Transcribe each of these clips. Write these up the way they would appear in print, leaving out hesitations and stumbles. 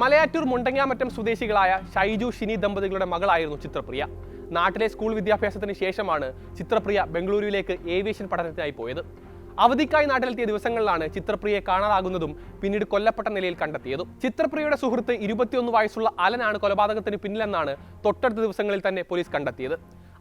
മലയാറ്റൂർ മുണ്ടങ്ങാമറ്റം സ്വദേശികളായ ഷൈജു ഷിനി ദമ്പതികളുടെ മകളായിരുന്നു ചിത്രപ്രിയ. നാട്ടിലെ സ്കൂൾ വിദ്യാഭ്യാസത്തിന് ശേഷമാണ് ചിത്രപ്രിയ ബംഗളൂരുവിലേക്ക് ഏവിയേഷൻ പഠനത്തിനായി പോയത്. അവധിക്കായി നാട്ടിലെത്തിയ ദിവസങ്ങളിലാണ് ചിത്രപ്രിയയെ കാണാതാകുന്നതും പിന്നീട് കൊല്ലപ്പെട്ട നിലയിൽ കണ്ടെത്തിയതും. ചിത്രപ്രിയയുടെ സുഹൃത്ത് 21 വയസ്സുള്ള അലനാണ് കൊലപാതകത്തിന് പിന്നിലെന്നാണ് തൊട്ടടുത്ത ദിവസങ്ങളിൽ തന്നെ പോലീസ് കണ്ടെത്തിയത്.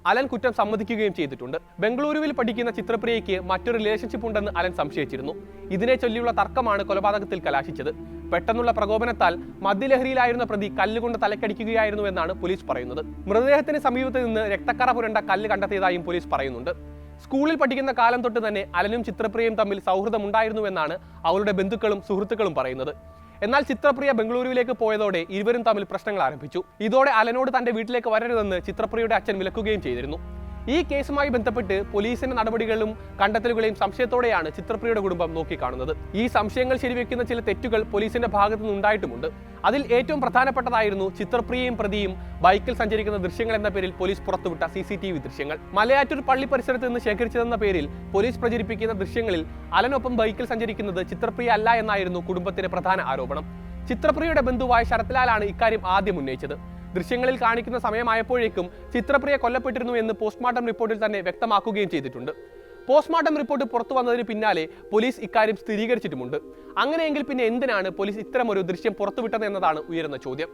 അലൻ കുറ്റം സമ്മതിക്കുകയും ചെയ്തിട്ടുണ്ട്. ബംഗളൂരുവിൽ പഠിക്കുന്ന ചിത്രപ്രിയയ്ക്ക് മറ്റൊരു റിലേഷൻഷിപ്പ് ഉണ്ടെന്ന് അലൻ സംശയിച്ചിരുന്നു. ഇതിനെ ചൊല്ലിയുള്ള തർക്കമാണ് കൊലപാതകത്തിൽ കലാശിച്ചത്. പെട്ടെന്നുള്ള പ്രകോപനത്താൽ മദ്യലഹരിയിലായിരുന്ന പ്രതി കല്ലുകൊണ്ട് തലക്കടിക്കുകയായിരുന്നു എന്നാണ് പോലീസ് പറയുന്നത്. മൃതദേഹത്തിന് സമീപത്ത് നിന്ന് രക്തക്കറ പുരണ്ട കല്ല് കണ്ടെത്തിയതായും പോലീസ് പറയുന്നുണ്ട്. സ്കൂളിൽ പഠിക്കുന്ന കാലം തൊട്ട് തന്നെ അലനും ചിത്രപ്രിയയും തമ്മിൽ സൗഹൃദമുണ്ടായിരുന്നുവെന്നാണ് അവരുടെ ബന്ധുക്കളും സുഹൃത്തുക്കളും പറയുന്നത്. എന്നാൽ ചിത്രപ്രിയ ബംഗളൂരുവിലേക്ക് പോയതോടെ ഇരുവരും തമ്മിൽ പ്രശ്നങ്ങൾ ആരംഭിച്ചു. ഇതോടെ അലനോട് തന്റെ വീട്ടിലേക്ക് വരരുതെന്ന് ചിത്രപ്രിയയുടെ അച്ഛൻ വിലക്കുകയും ചെയ്തിരുന്നു. ഈ കേസുമായി ബന്ധപ്പെട്ട് പോലീസിന്റെ നടപടികളും കണ്ടെത്തലുകളെയും സംശയത്തോടെയാണ് ചിത്രപ്രിയയുടെ കുടുംബം നോക്കിക്കാണുന്നത്. ഈ സംശയങ്ങൾ ശരിവെക്കുന്ന ചില തെറ്റുകൾ പോലീസിന്റെ ഭാഗത്തു നിന്നുണ്ടായിട്ടുമുണ്ട്. അതിൽ ഏറ്റവും പ്രധാനപ്പെട്ടതായിരുന്നു ചിത്രപ്രിയയും പ്രതിയും ബൈക്കിൽ സഞ്ചരിക്കുന്ന ദൃശ്യങ്ങൾ എന്ന പേരിൽ പോലീസ് പുറത്തുവിട്ട CCTV ദൃശ്യങ്ങൾ. മലയാറ്റൂർ പള്ളി പരിസരത്ത് നിന്ന് ശേഖരിച്ചതെന്ന പേരിൽ പോലീസ് പ്രചരിപ്പിക്കുന്ന ദൃശ്യങ്ങളിൽ അലനൊപ്പം ബൈക്കിൽ സഞ്ചരിക്കുന്നത് ചിത്രപ്രിയ അല്ല എന്നായിരുന്നു കുടുംബത്തിന്റെ പ്രധാന ആരോപണം. ചിത്രപ്രിയയുടെ ബന്ധുവായ ശരത്ലാലാണ് ഇക്കാര്യം ആദ്യം ഉന്നയിച്ചത്. ദൃശ്യങ്ങളിൽ കാണിക്കുന്ന സമയമായപ്പോഴേക്കും ചിത്രപ്രിയ കൊല്ലപ്പെട്ടിരുന്നു എന്ന് പോസ്റ്റ്മോർട്ടം റിപ്പോർട്ടിൽ തന്നെ വ്യക്തമാക്കുകയും ചെയ്തിട്ടുണ്ട്. പോസ്റ്റ്മോർട്ടം റിപ്പോർട്ട് പുറത്തു വന്നതിന് പിന്നാലെ പോലീസ് ഇക്കാര്യം സ്ഥിരീകരിച്ചിട്ടുമുണ്ട്. അങ്ങനെയെങ്കിൽ പിന്നെ എന്തിനാണ് പോലീസ് ഇത്തരമൊരു ദൃശ്യം പുറത്തുവിട്ടത് എന്നതാണ് ഉയരുന്ന ചോദ്യം.